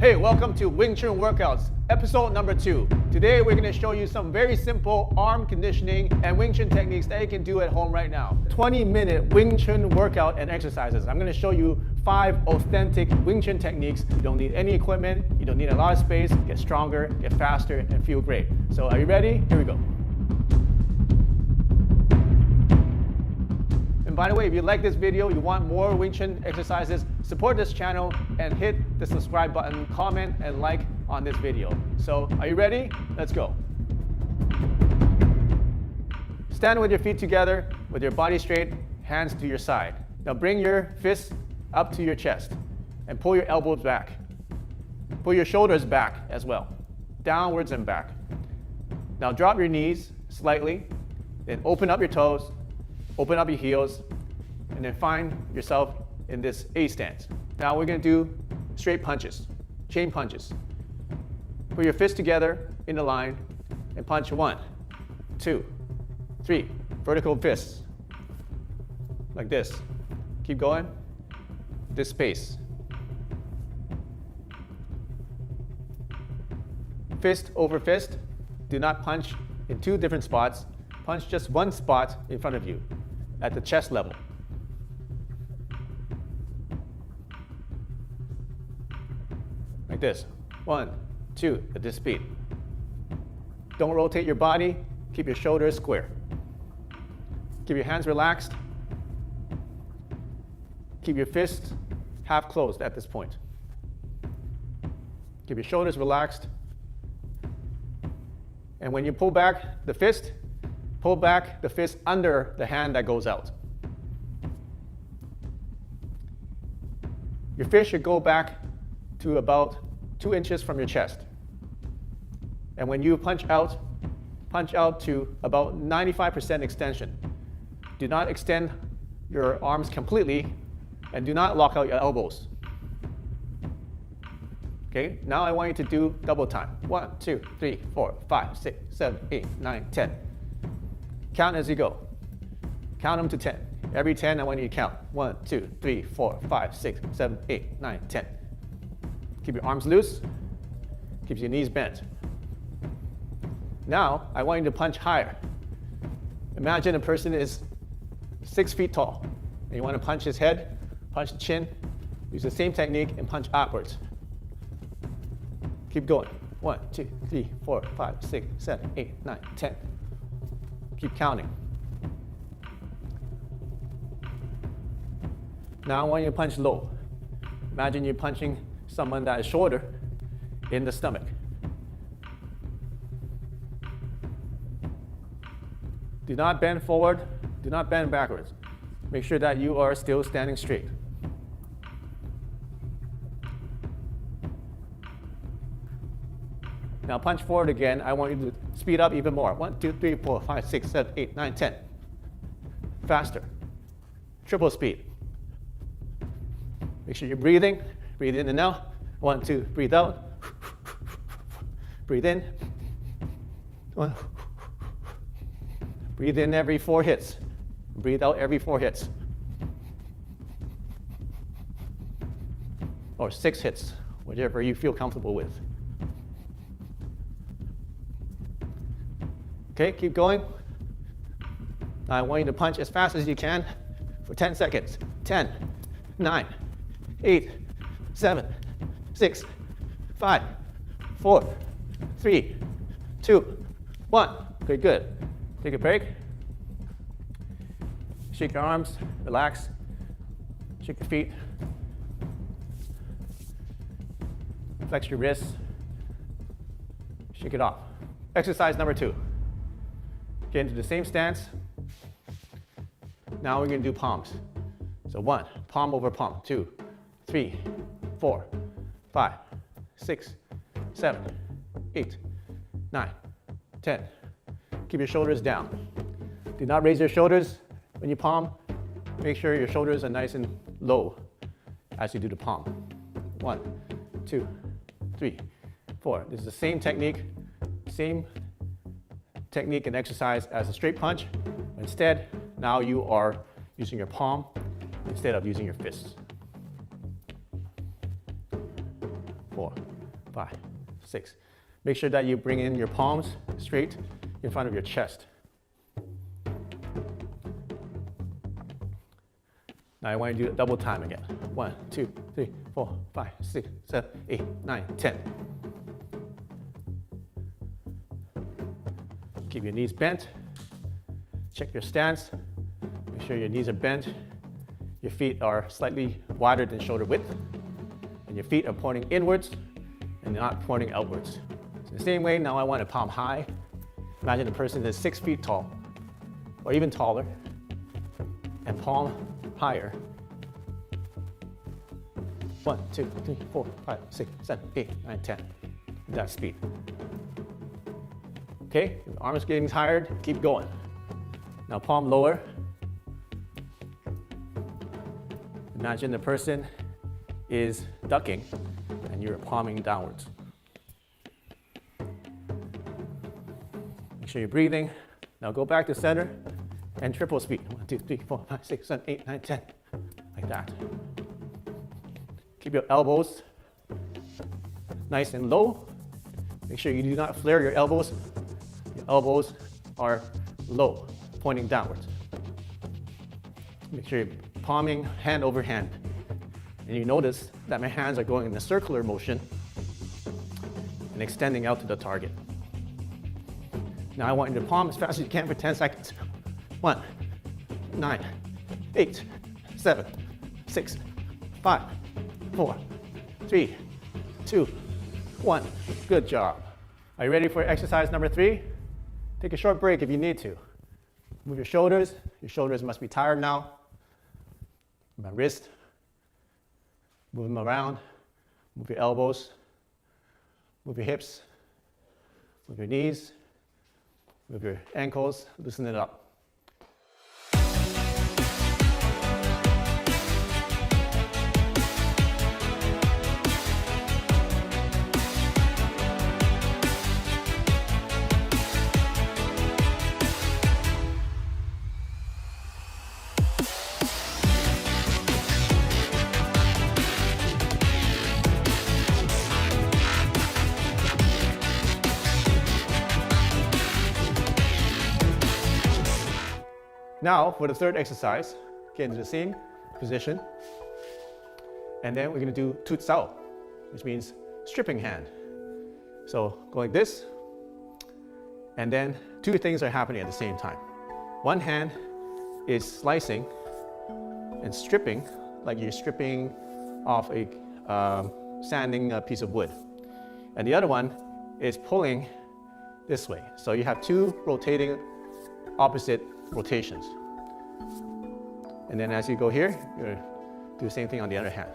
Hey, welcome to Wing Chun Workouts, episode number 2. Today we're going to show you some very simple arm conditioning and Wing Chun techniques that you can do at home right now. 20-minute Wing Chun workout and exercises. I'm going to show you 5 authentic Wing Chun techniques. You don't need any equipment, you don't need a lot of space, get stronger, get faster, and feel great. So are you ready? Here we go. And by the way, if you like this video, you want more Wing Chun exercises, support this channel and hit the subscribe button, comment and like on this video. So are you ready? Let's go. Stand with your feet together, with your body straight, hands to your side. Now bring your fists up to your chest and pull your elbows back. Pull your shoulders back as well, downwards and back. Now drop your knees slightly, then open up your toes, open up your heels, and then find yourself in this A stance. Now we're going to do straight punches, chain punches. Put your fists together in a line and punch 1, 2, 3. Vertical fists, like this. Keep going, this pace. Fist over fist. Do not punch in 2 different spots. Punch just 1 spot in front of you at the chest level. Like this. 1, 2, at this speed. Don't rotate your body. Keep your shoulders square. Keep your hands relaxed. Keep your fists half closed at this point. Keep your shoulders relaxed. And when you pull back the fist, pull back the fist under the hand that goes out. Your fist should go back to about 2 inches from your chest. And when you punch out to about 95% extension. Do not extend your arms completely and do not lock out your elbows. Okay, now I want you to do double time. 1, 2, 3, 4, 5, 6, 7, 8, 9, 10. Count as you go. Count them to 10. Every 10, I want you to count. 1, 2, 3, 4, 5, 6, 7, 8, 9, 10. Keep your arms loose. Keep your knees bent. Now, I want you to punch higher. Imagine a person is 6 feet tall. And you want to punch his head, punch the chin, use the same technique and punch upwards. Keep going. 1, 2, 3, 4, 5, 6, 7, 8, 9, 10. Keep counting. Now I want you to punch low. Imagine you're punching someone that is shorter in the stomach. Do not bend forward, do not bend backwards. Make sure that you are still standing straight. Now punch forward again. I want you to speed up even more. 1, 2, 3, 4, 5, 6, 7, 8, 9, 10. Faster. Triple speed. Make sure you're breathing. Breathe in and out. 1, 2, breathe out. Breathe in. 1. Breathe in every 4 hits. Breathe out every 4 hits. Or 6 hits, whatever you feel comfortable with. Okay, keep going. Now I want you to punch as fast as you can for 10 seconds. 10, 9, 8, 7, 6, 5, 4, 3, 2, 1. Okay, good. Take a break. Shake your arms, relax. Shake your feet. Flex your wrists. Shake it off. Exercise number 2. Get into the same stance. Now we're going to do palms. So 1, palm over palm. 2, 3, 4, 5, 6, 7, 8, 9, 10. Keep your shoulders down. Do not raise your shoulders when you palm. Make sure your shoulders are nice and low as you do the palm. 1, 2, 3, 4. This is the same technique and exercise as a straight punch. Instead, now you are using your palm instead of using your fists. 4, 5, 6. Make sure that you bring in your palms straight in front of your chest. Now I want you to do double time again. 1, 2, 3, 4, 5, 6, 7, 8, 9, 10. Keep your knees bent. Check your stance. Make sure your knees are bent. Your feet are slightly wider than shoulder width. And your feet are pointing inwards and not pointing outwards. So the same way, now I want a palm high. Imagine a person that's 6 feet tall or even taller and palm higher. 1, 2, 3, 4, 5, 6, 7, 8, 9, 10. That speed. Okay, if the arm is getting tired, keep going. Now palm lower. Imagine the person is ducking and you're palming downwards. Make sure you're breathing. Now go back to center and triple speed. 1, 2, 3, 4, 5, 6, 7, 8, 9, 10. Like that. Keep your elbows nice and low. Make sure you do not flare your elbows. Your elbows are low, pointing downwards. Make sure you're palming hand over hand. And you notice that my hands are going in a circular motion and extending out to the target. Now I want you to palm as fast as you can for 10 seconds. 1, 9, 8, 7, 6, 5, 4, 3, 2, 1. Good job. Are you ready for exercise number 3? Take a short break if you need to. Move your shoulders. Your shoulders must be tired now. My wrist. Move them around. Move your elbows. Move your hips. Move your knees. Move your ankles. Loosen it up. Now, for the third exercise, get into the same position. And then we're going to do Qi Coil, which means stripping hand. So go like this. And then 2 things are happening at the same time. One hand is slicing and stripping, like you're stripping off a sanding piece of wood. And the other one is pulling this way. So you have 2 rotating opposite rotations. And then as you go here, you're going to do the same thing on the other hand.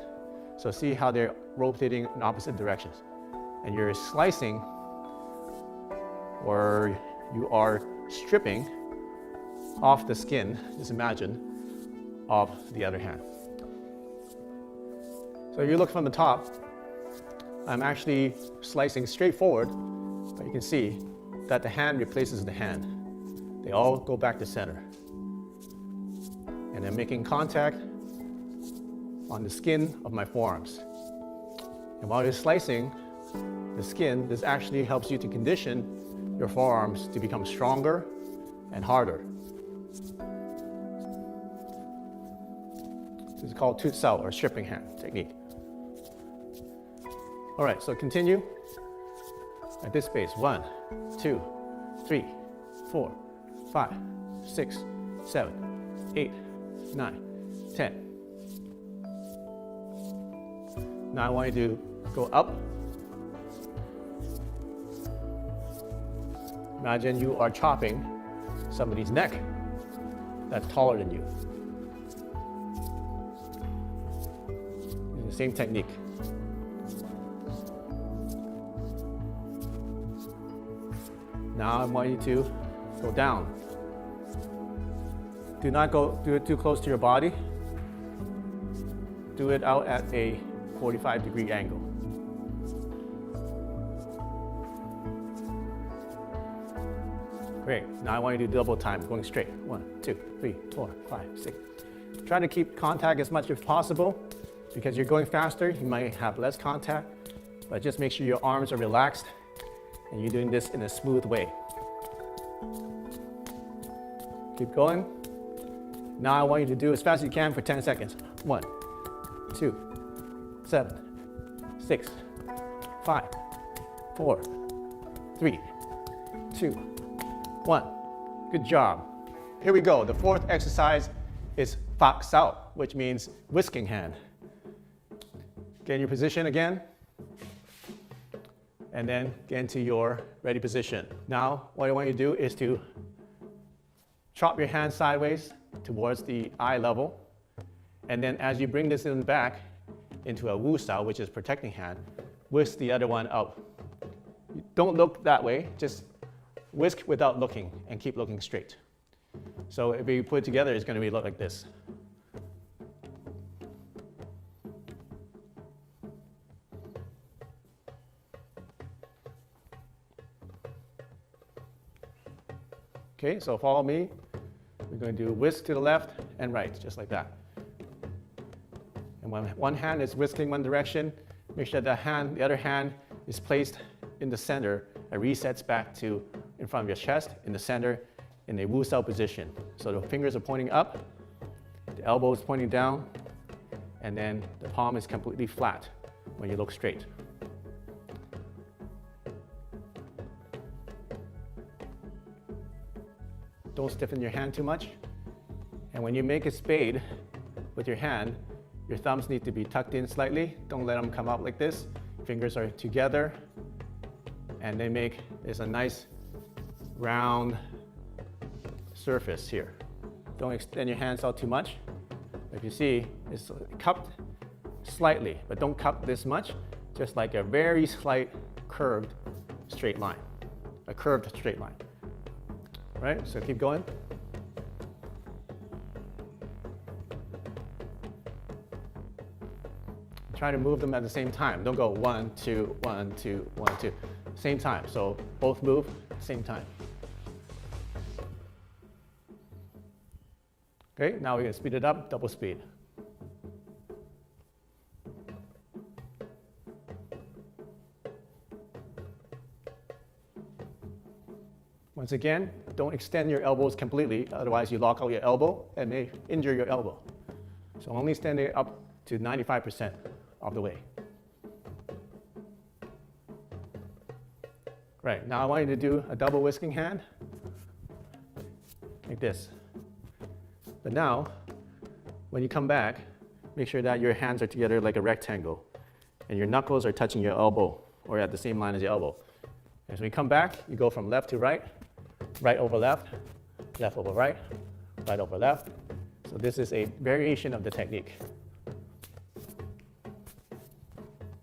So see how they're rotating in opposite directions. And you're slicing, or you are stripping off the skin, just imagine, of the other hand. So if you look from the top, I'm actually slicing straight forward, but you can see that the hand replaces the hand. They all go back to center. And I'm making contact on the skin of my forearms. And while you're slicing the skin, this actually helps you to condition your forearms to become stronger and harder. This is called Qi Coil, or stripping hand technique. All right, so continue at this pace. 1, 2, 3, 4, 5, 6, 7, 8, 9, 10. Now I want you to go up. Imagine you are chopping somebody's neck that's taller than you. It's the same technique. Now I want you to go down. Do not do it too close to your body. Do it out at a 45-degree angle. Great. Now I want you to do double time, going straight. 1, 2, 3, 4, 5, 6. Try to keep contact as much as possible, because you're going faster, you might have less contact. But just make sure your arms are relaxed and you're doing this in a smooth way. Keep going. Now I want you to do as fast as you can for 10 seconds. 1, 2, 7, 6, 5, 4, 3, 2, 1. Good job. Here we go. The fourth exercise is Bong Sao, which means whisking hand. Get in your position again. And then get into your ready position. Now, what I want you to do is to chop your hand sideways towards the eye level. And then as you bring this in back into a Wu Sao, which is protecting hand, whisk the other one up. Don't look that way, just whisk without looking and keep looking straight. So if you put it together, it's going to look like this. Okay, so follow me. We're going to do whisk to the left and right, just like that. And when one hand is whisking one direction, make sure the other hand is placed in the center and resets back to in front of your chest, in the center, in a Wu Sao position. So the fingers are pointing up, the elbow is pointing down, and then the palm is completely flat when you look straight. Don't stiffen your hand too much. And when you make a spade with your hand, your thumbs need to be tucked in slightly. Don't let them come out like this. Fingers are together, and they make this a nice round surface here. Don't extend your hands out too much. If you see, it's cupped slightly, but don't cup this much, just like a very slight curved straight line, a curved straight line. Right, so keep going. Try to move them at the same time. Don't go 1, 2, 1, 2, 1, 2. Same time, so both move same time. Okay, now we're going to speed it up, double speed. Once again, don't extend your elbows completely, otherwise you lock out your elbow and may injure your elbow. So only stand it up to 95% of the way. Right, now I want you to do a double whisking hand, like this. But now, when you come back, make sure that your hands are together like a rectangle, and your knuckles are touching your elbow, or at the same line as your elbow. And so when you come back, you go from left to right, right over left, left over right, right over left. So this is a variation of the technique.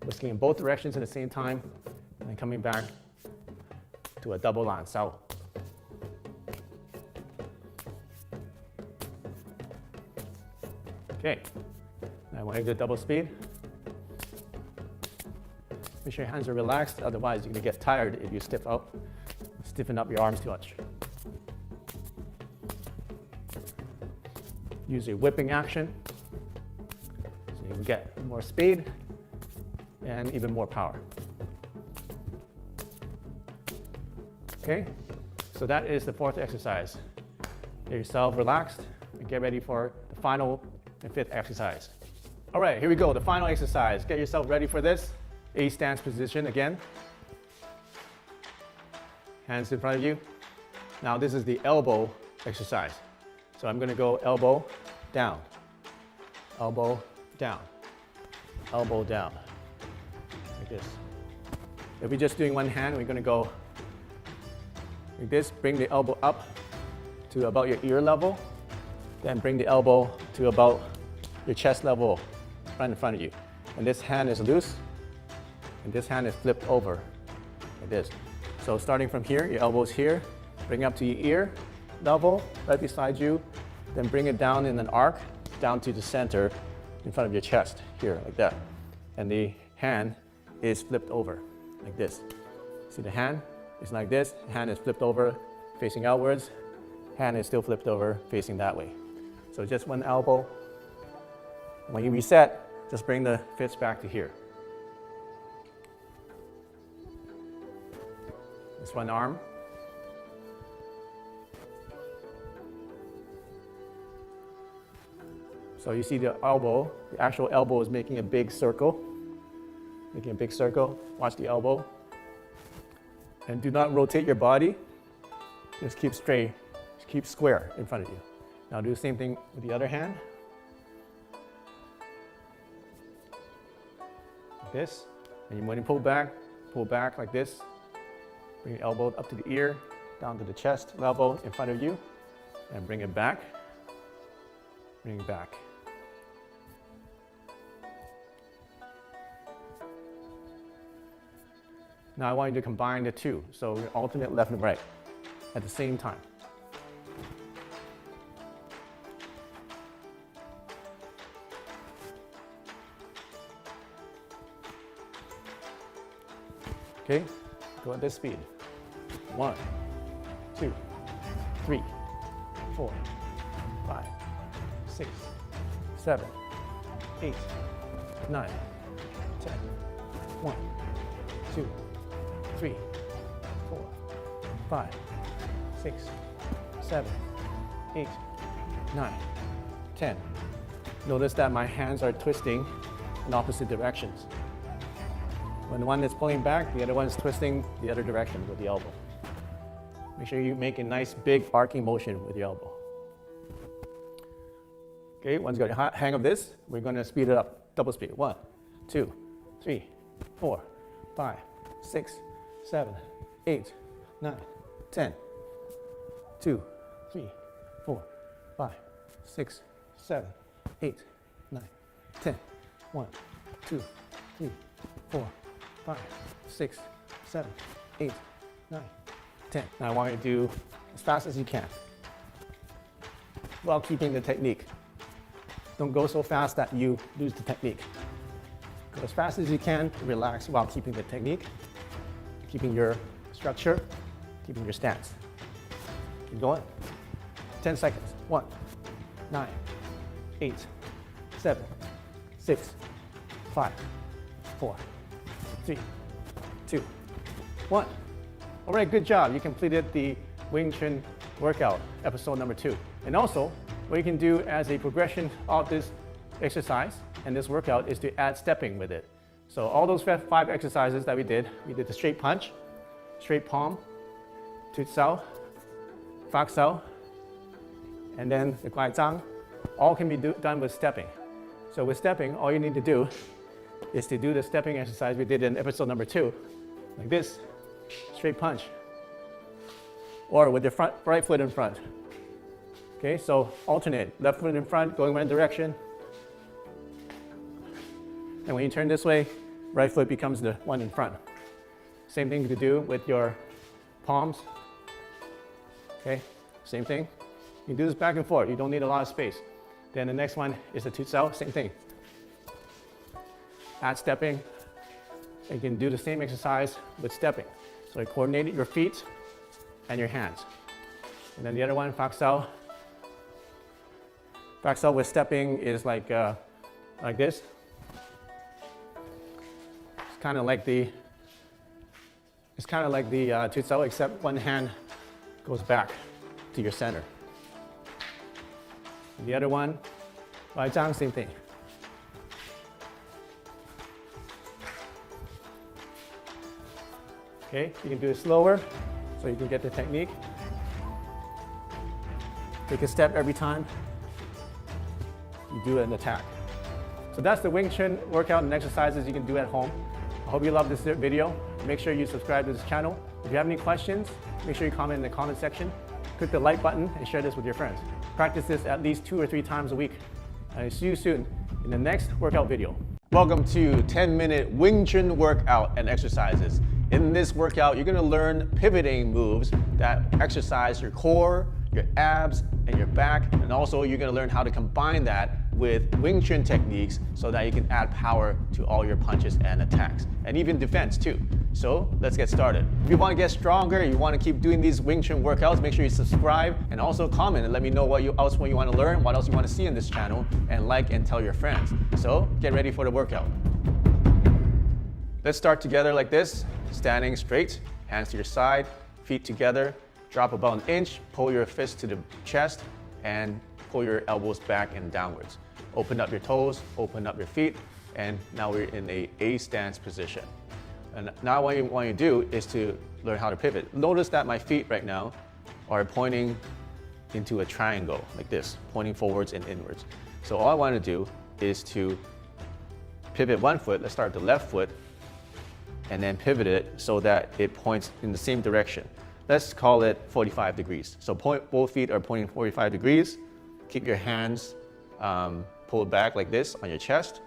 Whisking in both directions at the same time, and then coming back to a double Bong Sao. Okay, now I want you to do double speed. Make sure your hands are relaxed, otherwise you're going to get tired if you stiffen up your arms too much. Use your whipping action so you can get more speed and even more power. Okay, so that is the fourth exercise. Get yourself relaxed and get ready for the final and fifth exercise. All right, here we go, the final exercise. Get yourself ready for this. A stance position again. Hands in front of you. Now this is the elbow exercise. So I'm going to go elbow down, elbow down, elbow down, like this. If we're just doing one hand, we're going to go like this. Bring the elbow up to about your ear level. Then bring the elbow to about your chest level, right in front of you. And this hand is loose, and this hand is flipped over, like this. So starting from here, your elbow's here, bring it up to your ear level, right beside you, then bring it down in an arc, down to the center, in front of your chest, here, like that. And the hand is flipped over, like this. See the hand? It's like this, hand is flipped over, facing outwards, hand is still flipped over, facing that way. So just one elbow. When you reset, just bring the fists back to here. This one arm. So you see the elbow, the actual elbow is making a big circle. Making a big circle. Watch the elbow. And do not rotate your body. Just keep straight. Just keep square in front of you. Now do the same thing with the other hand. Like this. And when you pull back like this. Bring your elbow up to the ear, down to the chest level in front of you. And bring it back. Bring it back. Now I want you to combine the two, so you alternate left and right at the same time. Okay, go at this speed. 1, 2, 3, 4, 5, 6, 7, 8, 9, 10. 1, 2, 3, 4, 5, 6, 7, 8, 9, 10. Notice that my hands are twisting in opposite directions. When one is pulling back, the other one is twisting the other direction with the elbow. Make sure you make a nice big arcing motion with your elbow. Okay, once you got a hang of this, we're going to speed it up. Double speed. 1, 2, 3, 4, 5, 6, 7, 8, 9, 10. 2, 3, 4, 5, 6, 7, 8, 9, 10. 1, 2, 3, 4, 5, 6, 7, 8, 9, 10. Now I want you to do as fast as you can while keeping the technique. Don't go so fast that you lose the technique. Go as fast as you can, relax while keeping the technique, keeping your structure, keeping your stance. Keep going. 10 seconds. 1, 9, 8, 7, 6, 5, 4, 3, 2, 1. All right, good job. You completed the Wing Chun workout, episode number 2. And also, what you can do as a progression of this exercise and this workout is to add stepping with it. So all those 5 exercises that we did the straight punch, straight palm, tu sao, fak sao, and then the guai zhang, all can be done with stepping. So with stepping, all you need to do is to do the stepping exercise we did in episode number 2, like this, straight punch, or with your right foot in front. Okay, so alternate, left foot in front, going one direction, and when you turn this way, right foot becomes the one in front. Same thing to do with your palms. Okay, same thing. You can do this back and forth. You don't need a lot of space. Then the next one is the tu sao, same thing. Add stepping. You can do the same exercise with stepping. So you coordinate your feet and your hands. And then the other one, fak sao. Fak sao with stepping is like this. It's kind of like the tu sao, except one hand goes back to your center. And the other one, guai zhang, same thing. Okay, you can do it slower so you can get the technique. Take a step every time you do an attack. So that's the Wing Chun workout and exercises you can do at home. I hope you love this video. Make sure you subscribe to this channel. If you have any questions, make sure you comment in the comment section. Click the like button and share this with your friends. Practice this at least 2 or 3 times a week. I'll see you soon in the next workout video. Welcome to 10-minute Wing Chun workout and exercises. In this workout, you're gonna learn pivoting moves that exercise your core, your abs, and your back. And also you're gonna learn how to combine that with Wing Chun techniques so that you can add power to all your punches and attacks, and even defense too. So let's get started. If you wanna get stronger, you wanna keep doing these Wing Chun workouts, make sure you subscribe and also comment and let me know what else you wanna learn, what else you wanna see in this channel, and like and tell your friends. So get ready for the workout. Let's start together like this, standing straight, hands to your side, feet together, drop about an inch, pull your fist to the chest, and pull your elbows back and downwards. Open up your toes, open up your feet, and now we're in a A stance position. And now what you want to do is to learn how to pivot. Notice that my feet right now are pointing into a triangle like this, pointing forwards and inwards. So all I want to do is to pivot one foot. Let's start with the left foot and then pivot it so that it points in the same direction. Let's call it 45 degrees. So both feet are pointing 45 degrees. Keep your hands pulled back like this on your chest,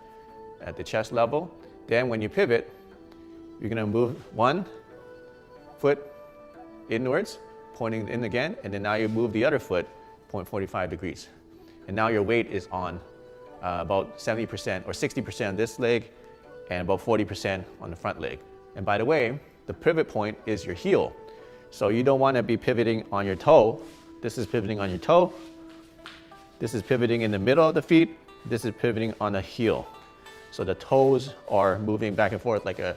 at the chest level. Then when you pivot, you're gonna move one foot inwards, pointing in again, and then now you move the other foot, point 45 degrees. And now your weight is on about 70% or 60% on this leg and about 40% on the front leg. And by the way, the pivot point is your heel. So you don't want to be pivoting on your toe. This is pivoting on your toe. This is pivoting in the middle of the feet. This is pivoting on the heel. So the toes are moving back and forth like a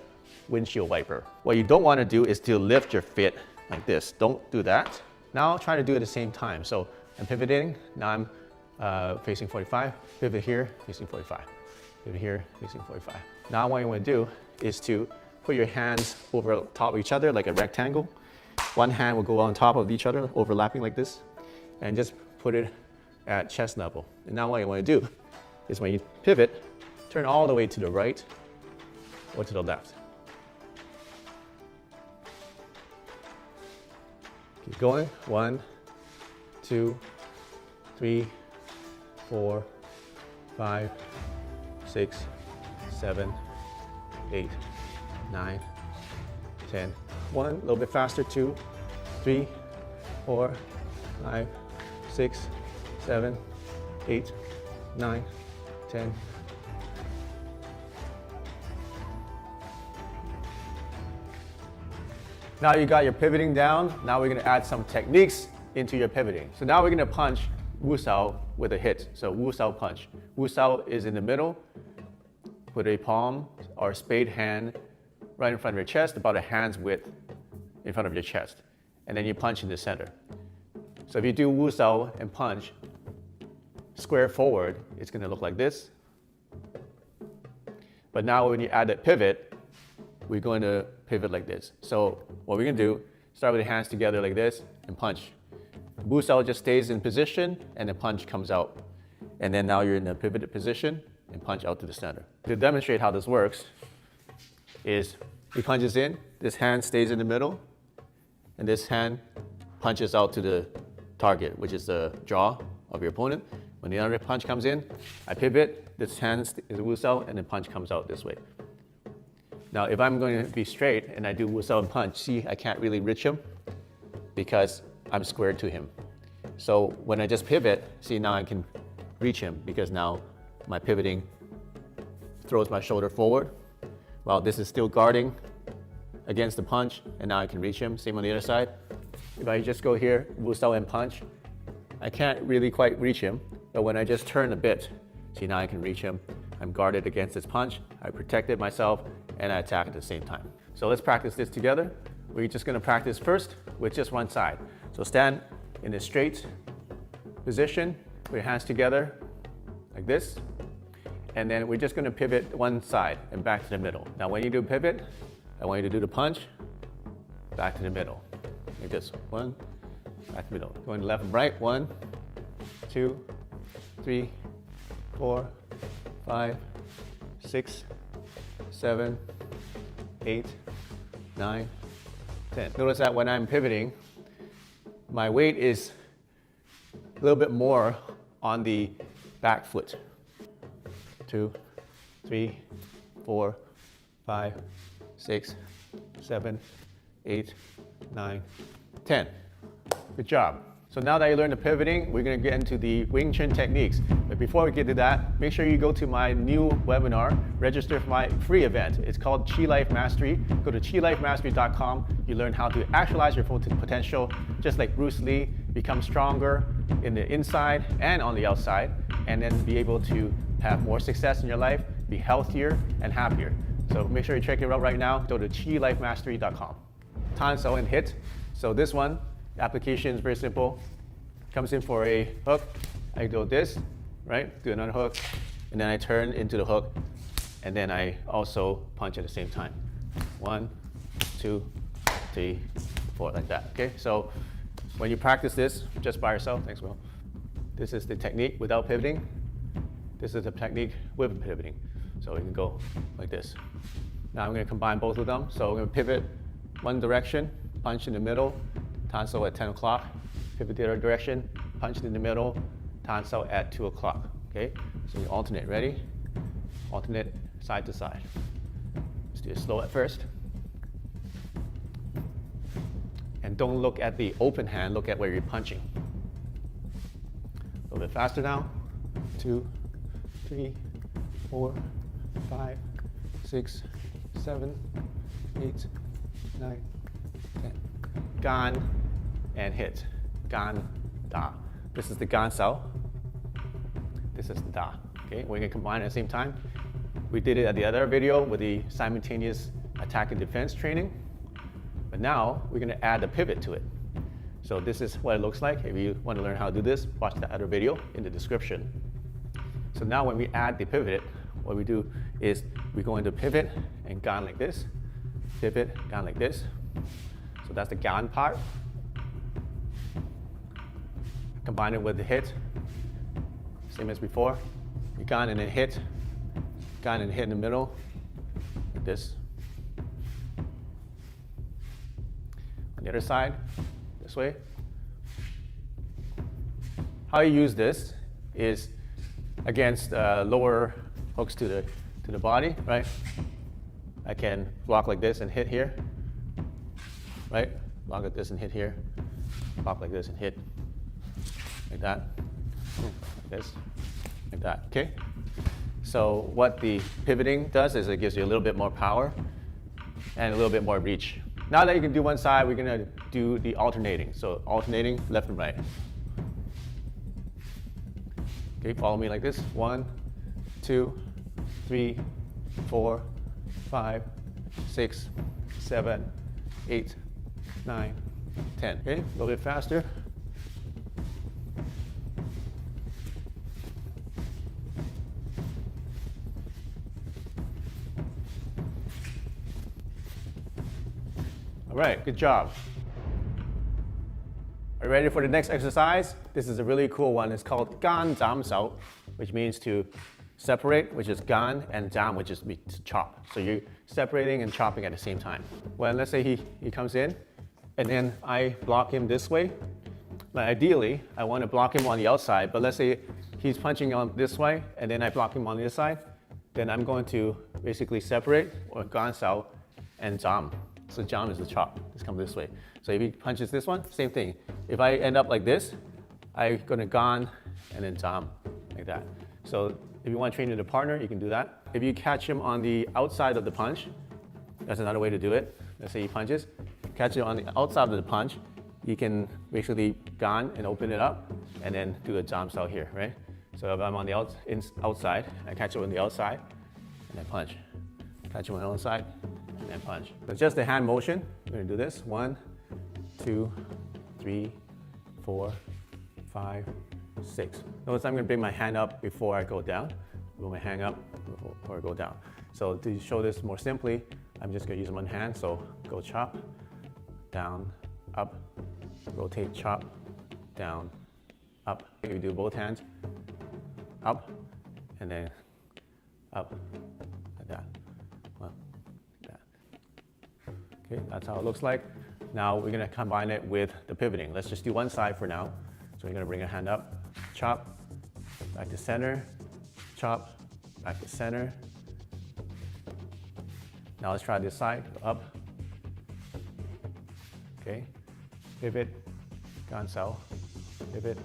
windshield wiper. What you don't want to do is to lift your foot like this. Don't do that. Now try to do it at the same time. So I'm pivoting. Now I'm facing 45. Pivot here, facing 45. Pivot here, facing 45. Now what you want to do is to put your hands over top of each other like a rectangle. One hand will go on top of each other, overlapping like this, and just put it at chest level. And now what you want to do is when you pivot, turn all the way to the right or to the left. Keep going. 1, 2, 3, 4, 5, 6, 7, 8, 9, 10. 1, a little bit faster. 2, 3, 4, 5, 6, 7, 8, 9, 10. Now you got your pivoting down. Now we're going to add some techniques into your pivoting. So now we're going to punch Wu Sao with a hit. So Wu Sao punch. Wu Sao is in the middle. Put a palm or spade hand right in front of your chest, about a hand's width in front of your chest. And then you punch in the center. So if you do Wu Sao and punch square forward, it's going to look like this. But now when you add that pivot, we're going to pivot like this. So what we're going to do, start with the hands together like this and punch. Wu Sao just stays in position and the punch comes out. And then now you're in a pivoted position and punch out to the center. To demonstrate how this works is he punches in, this hand stays in the middle, and this hand punches out to the target, which is the jaw of your opponent. When the other punch comes in, I pivot, this hand is Wu Sao, and the punch comes out this way. Now, if I'm going to be straight and I do Wu Sao and punch, see, I can't really reach him because I'm squared to him. So when I just pivot, see, now I can reach him because now my pivoting throws my shoulder forward while this is still guarding against the punch, and now I can reach him. Same on the other side. If I just go here, Wu Sao and punch, I can't really quite reach him, but when I just turn a bit, see, now I can reach him. I'm guarded against this punch, I protected myself, and I attack at the same time. So let's practice this together. We're just gonna practice first with just one side. So stand in a straight position, put your hands together like this, and then we're just gonna pivot one side and back to the middle. Now when you do pivot, I want you to do the punch, back to the middle. Like this, 1, back to the middle. Going left and right, 1, 2, 3, 4, 5, 6, 7, 8, 9, 10. Notice that when I'm pivoting, my weight is a little bit more on the back foot. 2, 3, 4, 5, 6, 7, 8, 9, 10. Good job. So now that you learned the pivoting, we're going to get into the Wing Chun techniques. But before we get to that, make sure you go to my new webinar, register for my free event. It's called Qi Life Mastery. Go to qilifemastery.com. You learn how to actualize your full potential, just like Bruce Lee, become stronger in the inside and on the outside, and then be able to have more success in your life, be healthier and happier. So make sure you check it out right now. Go to qilifemastery.com. Tan Sao and hit. So this one, application is very simple. Comes in for a hook. I do this, right? Do another hook, and then I turn into the hook, and then I also punch at the same time. 1, 2, 3, 4, like that. Okay. So when you practice this just by yourself, thanks, Will. This is the technique without pivoting. This is the technique with pivoting. So we can go like this. Now I'm going to combine both of them. So I'm going to pivot one direction, punch in the middle, Tan Sao at 10 o'clock. Pivot the other direction, punch in the middle, Tan Sao at 2 o'clock. Okay? So you alternate. Ready? Alternate side to side. Let's do it slow at first. And don't look at the open hand, look at where you're punching. A little bit faster now. 2, 3, 4, 5, 6, 7, 8, 9, 10. Gan and hit. Gan, da. This is the Gan Sao. This is the da. Okay, we're gonna combine at the same time. We did it at the other video with the simultaneous attack and defense training. But now we're gonna add a pivot to it. So this is what it looks like. If you want to learn how to do this, watch the other video in the description. So now when we add the pivot, what we do is we go into pivot and gan like this. Pivot, gan like this. So that's the gan part. Combine it with the hit. Same as before. You gan and then hit. Gan and hit in the middle. Like this. On the other side, this way. How you use this is against lower hooks to the body, right? I can block like this and hit here, right? Block like this and hit here. Block like this and hit like that, like this, like that. Okay. So what the pivoting does is it gives you a little bit more power and a little bit more reach. Now that you can do one side, we're gonna do the alternating. So alternating left and right. Okay, follow me like this. 1, 2, 3, 4, 5, 6, 7, 8, 9, 10. Okay, a little bit faster. All right, good job. Are you ready for the next exercise? This is a really cool one. It's called gan zam sao, which means to separate, which is gan, and zam, which is to chop. So you're separating and chopping at the same time. Well, let's say he comes in, and then I block him this way. But ideally, I want to block him on the outside, but let's say he's punching on this way, and then I block him on this side, then I'm going to basically separate, or gan sao, and zam. So jam is the chop. Just come this way. So if he punches this one, same thing. If I end up like this, I'm gonna gan and then jam like that. So if you want to train with a partner, you can do that. If you catch him on the outside of the punch, that's another way to do it. Let's say he punches, catch it on the outside of the punch, you can basically gan and open it up, and then do a jam sao here, right? So if I'm on the outside, I catch it on the outside, and then punch. Catch it on the outside, and then punch. But just the hand motion, we're gonna do this. 1, 2, 3, 4, 5, 6. Notice I'm gonna bring my hand up before I go down. Bring my hand up before I go down. So to show this more simply, I'm just gonna use one hand. So go chop, down, up, rotate, chop, down, up. If you do both hands, up, and then up, like that. Well, like that. Okay, that's how it looks like. Now we're gonna combine it with the pivoting. Let's just do one side for now. So we're gonna bring a hand up, chop, back to center, chop, back to center. Now let's try this side, up. Okay, pivot, gan sao, pivot,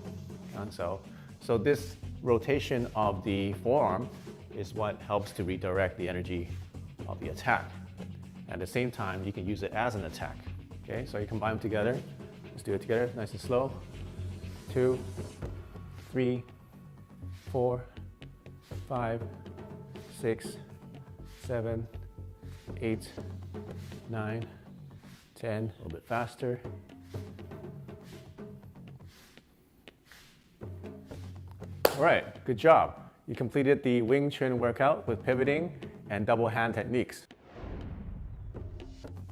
gan sao. So this rotation of the forearm is what helps to redirect the energy of the attack. At the same time, you can use it as an attack. Okay, so you combine them together. Let's do it together, nice and slow. 2, 3, 4, 5, 6, 7, 8, 9, 10, a little bit faster. All right, good job. You completed the Wing Chun workout with pivoting and double hand techniques.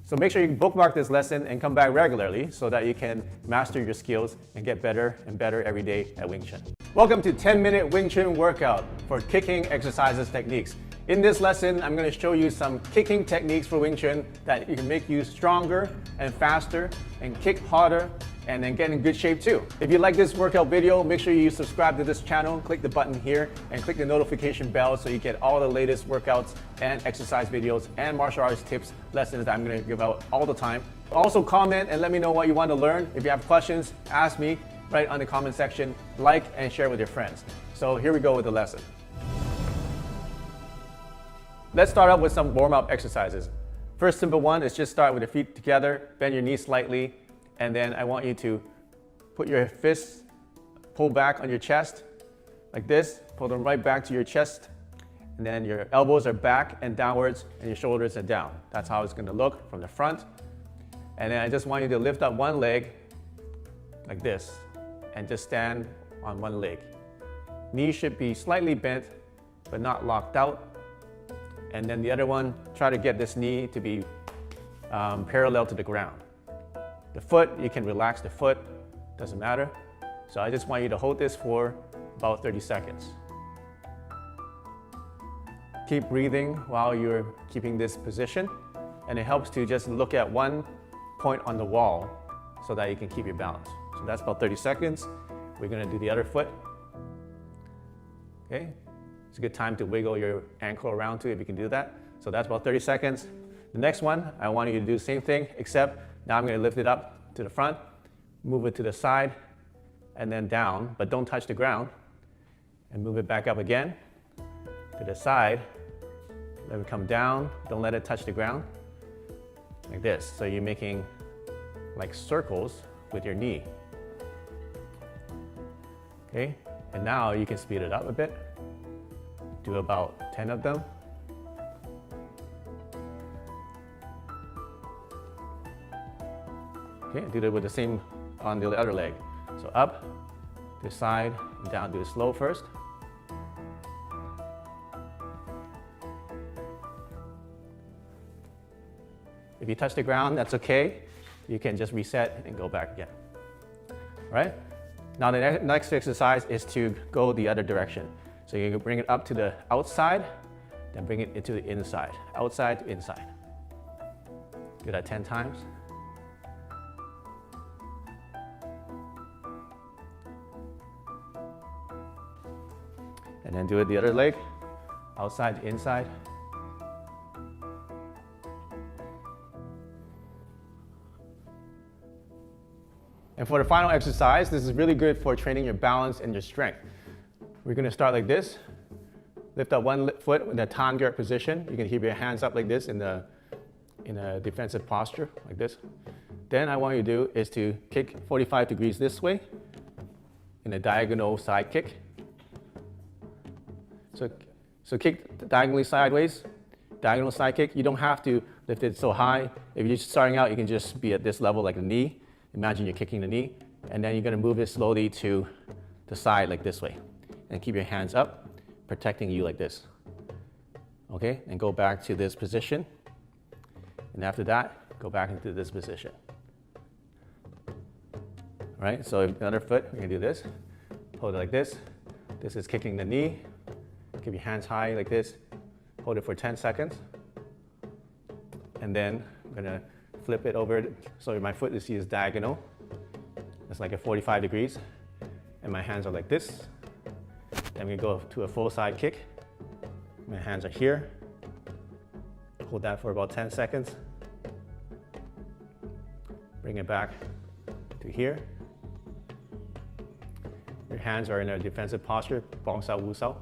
So make sure you bookmark this lesson and come back regularly so that you can master your skills and get better and better every day at Wing Chun. Welcome to 10-minute Wing Chun workout for kicking exercises techniques. In this lesson, I'm going to show you some kicking techniques for Wing Chun that can make you stronger and faster and kick harder and then get in good shape too. If you like this workout video, make sure you subscribe to this channel, click the button here and click the notification bell so you get all the latest workouts and exercise videos and martial arts tips, lessons that I'm going to give out all the time. Also comment and let me know what you want to learn. If you have questions, ask me right on the comment section, like and share with your friends. So here we go with the lesson. Let's start out with some warm-up exercises. First simple one is just start with your feet together, bend your knees slightly, and then I want you to put your fists, pull back on your chest like this, pull them right back to your chest, and then your elbows are back and downwards and your shoulders are down. That's how it's going to look from the front. And then I just want you to lift up one leg like this and just stand on one leg. Knees should be slightly bent but not locked out. And then the other one, try to get this knee to be parallel to the ground. The foot, you can relax the foot, doesn't matter. So I just want you to hold this for about 30 seconds. Keep breathing while you're keeping this position, and it helps to just look at one point on the wall so that you can keep your balance. So that's about 30 seconds. We're gonna do the other foot. Okay, it's a good time to wiggle your ankle around too if you can do that. So that's about 30 seconds. The next one, I want you to do the same thing, except now I'm going to lift it up to the front, move it to the side, and then down, but don't touch the ground. And move it back up again to the side. Let it come down, don't let it touch the ground. Like this. So you're making like circles with your knee. Okay, and now you can speed it up a bit. Do about 10 of them. Okay, do that with the same on the other leg. So up, to the side, and down. Do it slow first. If you touch the ground, that's okay. You can just reset and go back again. All right? Now the next exercise is to go the other direction. So you can bring it up to the outside, then bring it into the inside. Outside to inside. Do that 10 times. And then do it the other leg, outside to inside. And for the final exercise, this is really good for training your balance and your strength. We're going to start like this. Lift up one foot in the Tan position. You can keep your hands up like this in a defensive posture, like this. Then I want you to do is to kick 45 degrees this way in a diagonal side kick. So kick diagonally sideways, diagonal side kick. You don't have to lift it so high. If you're just starting out, you can just be at this level like the knee. Imagine you're kicking the knee, and then you're gonna move it slowly to the side like this way. And keep your hands up, protecting you like this. Okay, and go back to this position. And after that, go back into this position. All right, so another foot, we're gonna do this. Hold it like this. This is kicking the knee. Keep your hands high like this. Hold it for 10 seconds. And then I'm gonna flip it over so my foot is diagonal. It's like a 45 degrees. And my hands are like this. Then we go to a full side kick. My hands are here. Hold that for about 10 seconds. Bring it back to here. Your hands are in a defensive posture, Bong Sao.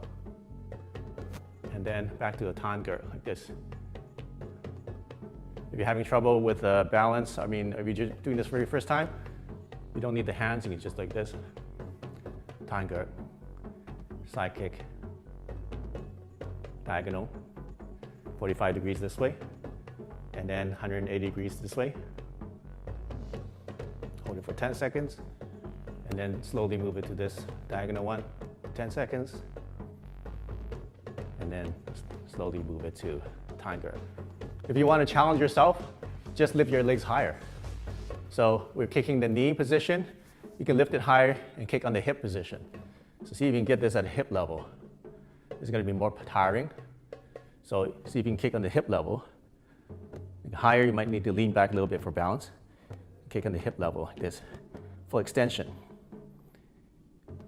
And then back to the Tan like this. If you're having trouble with balance, I mean, if you're just doing this for your first time, you don't need the hands, you can just like this. Tan side kick, diagonal, 45 degrees this way, and then 180 degrees this way. hold it for 10 seconds, and then slowly move it to this diagonal one, 10 seconds, and then slowly move it to tiger. If you want to challenge yourself, just lift your legs higher. So we're kicking the knee position. You can lift it higher and kick on the hip position. So see if you can get this at hip level. It's going to be more tiring. So see if you can kick on the hip level. Higher, you might need to lean back a little bit for balance. Kick on the hip level like this. Full extension.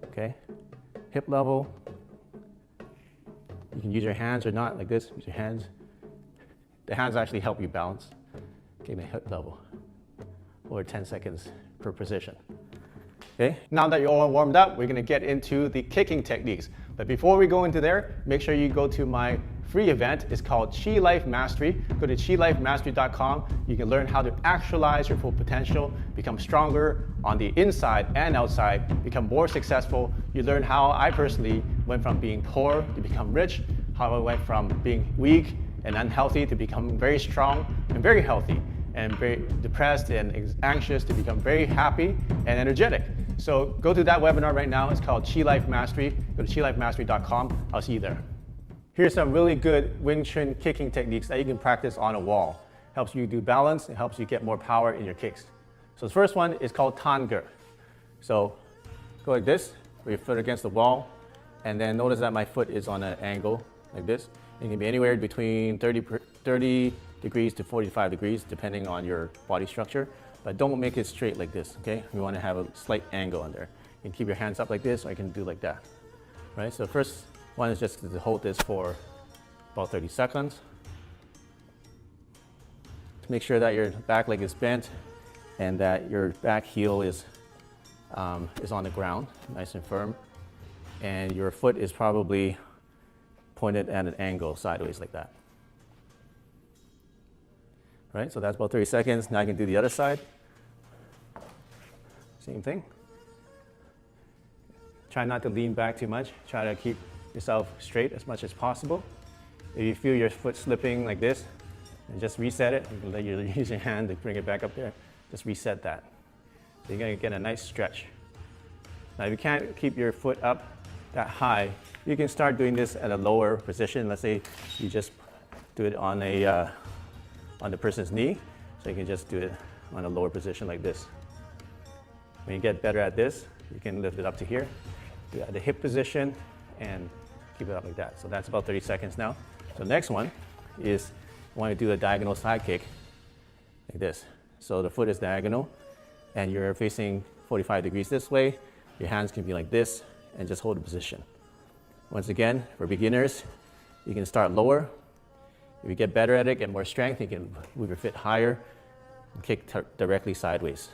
Okay? Hip level. You can use your hands or not, like this. Use your hands. The hands actually help you balance. Okay, the hip level. Or 10 seconds per position. Okay, now that you're all warmed up, we're gonna get into the kicking techniques. But before we go into there, make sure you go to my free event. It's called Qi Life Mastery. Go to qilifemastery.com. You can learn how to actualize your full potential, become stronger on the inside and outside, become more successful. You learn how I personally went from being poor to become rich, how I went from being weak and unhealthy to become very strong and very healthy, and very depressed and anxious to become very happy and energetic. So go to that webinar right now. It's called Qi Life Mastery. Go to qilifemastery.com. I'll see you there. Here's some really good Wing Chun kicking techniques that you can practice on a wall. Helps you do balance. It helps you get more power in your kicks. So the first one is called Tangger. So go like this, with your foot against the wall, and then notice that my foot is on an angle like this. It can be anywhere between 30 degrees to 45 degrees, depending on your body structure. But don't make it straight like this, okay? You want to have a slight angle on there. You can keep your hands up like this, or you can do like that. Right? So the first one is just to hold this for about 30 seconds. To make sure that your back leg is bent and that your back heel is on the ground, nice and firm. And your foot is probably pointed at an angle sideways like that. Right, so that's about 30 seconds. Now I can do the other side. Same thing. Try not to lean back too much. Try to keep yourself straight as much as possible. If you feel your foot slipping like this, and just reset it. You can let you use your hand to bring it back up there. Just reset that. So you're gonna get a nice stretch. Now if you can't keep your foot up that high, you can start doing this at a lower position. Let's say you just do it on the person's knee. So you can just do it on a lower position like this. When you get better at this, you can lift it up to here, do it at the hip position, and keep it up like that. So that's about 30 seconds now. So next one is you want to do a diagonal side kick like this. So the foot is diagonal, and you're facing 45 degrees this way. Your hands can be like this, and just hold the position. Once again, for beginners, you can start lower. If you get better at it, get more strength, you can move your foot higher and kick directly sideways.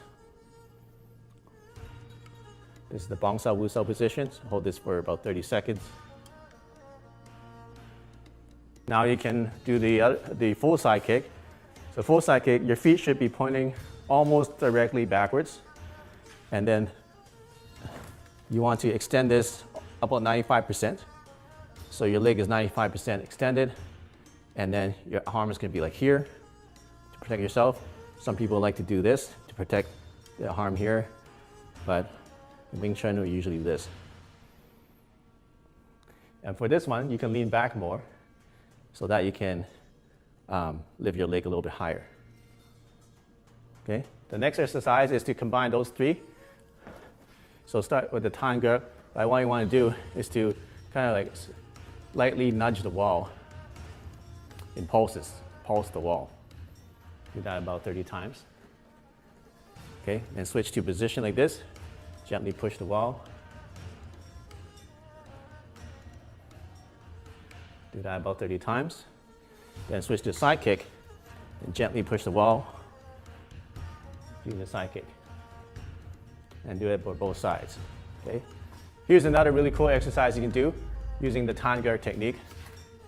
This is the Bong Sao position. So hold this for about 30 seconds. Now you can do the full side kick. So full side kick, your feet should be pointing almost directly backwards. And then you want to extend this about 95%. So your leg is 95% extended. And then your arm is going to be like here to protect yourself. Some people like to do this to protect the arm here, but in Wing Chun we usually do this. And for this one, you can lean back more so that you can lift your leg a little bit higher. Okay. The next exercise is to combine those three. So start with the Tangger. What you want to do is to kind of like lightly nudge the wall in pulses, pulse the wall. Do that about 30 times. Okay, then switch to position like this. Gently push the wall. Do that about 30 times. Then switch to side kick and gently push the wall. Do the side kick. And do it for both sides. Okay. Here's another really cool exercise you can do using the Tangger technique.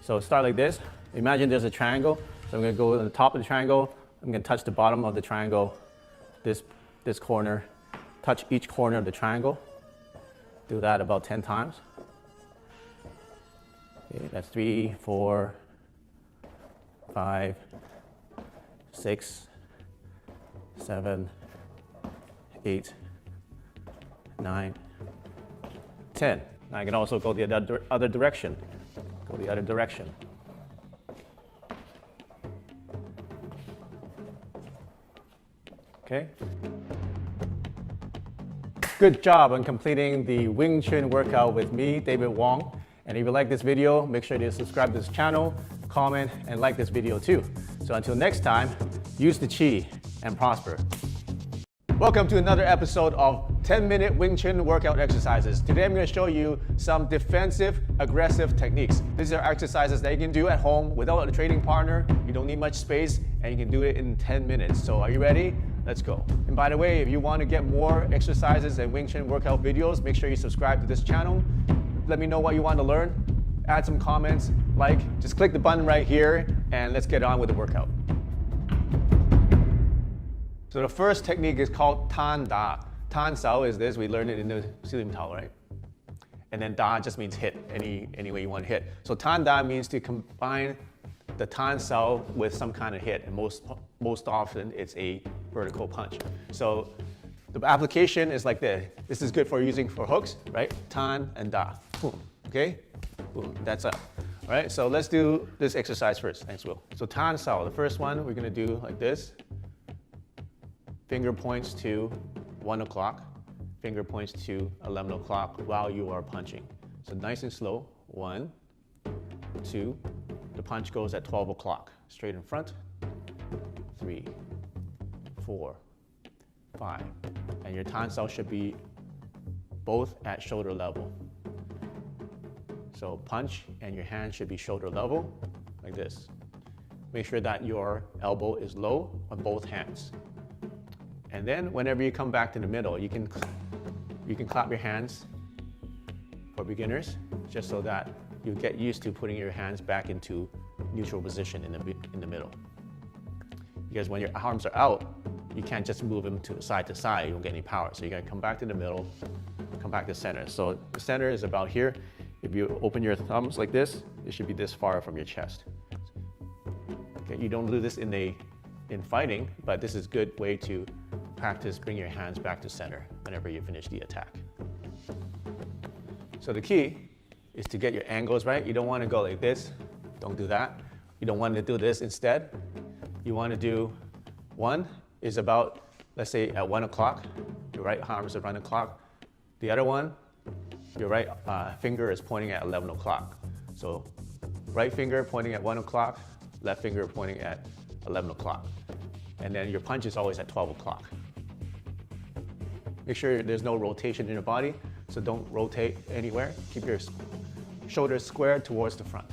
So start like this. Imagine there's a triangle. So I'm going to go to the top of the triangle. I'm going to touch the bottom of the triangle, this corner, touch each corner of the triangle. Do that about 10 times. Okay, that's 3, 4, 5, 6, 7, 8, 9, 10. Now I can also go the other direction. Go the other direction. Okay. Good job on completing the Wing Chun workout with me, David Wong. And if you like this video, make sure to subscribe to this channel, comment, and like this video too. So until next time, use the Qi and prosper. Welcome to another episode of 10-minute Wing Chun workout exercises. Today I'm going to show you some defensive, aggressive techniques. These are exercises that you can do at home without a training partner. You don't need much space, and you can do it in 10 minutes. So are you ready? Let's go. And by the way, if you want to get more exercises and Wing Chun workout videos, make sure you subscribe to this channel. Let me know what you want to learn. Add some comments, just click the button right here, and let's get on with the workout. So the first technique is called Tan Da. Tan Sao is this, we learned it in the Silim Tao, right? And then Da just means hit, any way you want to hit. So Tan Da means to combine the Tan Sao with some kind of hit, and most often it's a vertical punch. So the application is like this. This is good for using for hooks, right? Tan and Da. Boom. Okay? Boom. That's up. All right, so let's do this exercise first. Thanks, Will. So Tan Sao, the first one we're going to do like this. Finger points to 1 o'clock. Finger points to 11 o'clock while you are punching. So nice and slow. 1, 2. The punch goes at 12 o'clock. Straight in front. 3, 4, 5. And your Tan Sao should be both at shoulder level. So punch and your hand should be shoulder level, like this. Make sure that your elbow is low on both hands. And then whenever you come back to the middle, you can clap your hands for beginners, just so that you get used to putting your hands back into neutral position in the middle. Because when your arms are out, you can't just move them to side, you won't get any power. So you're gonna come back to the middle, come back to center. So the center is about here. If you open your thumbs like this, it should be this far from your chest. Okay, you don't do this in fighting, but this is a good way to practice bring your hands back to center whenever you finish the attack. So the key is to get your angles right. You don't want to go like this. Don't do that. You don't want to do this instead. You want to do one is about, let's say at 1 o'clock, your right arm is at 1 o'clock. The other one, your right finger is pointing at 11 o'clock. So right finger pointing at 1 o'clock, left finger pointing at 11 o'clock. And then your punch is always at 12 o'clock. Make sure there's no rotation in your body, so don't rotate anywhere. Keep your shoulders squared towards the front.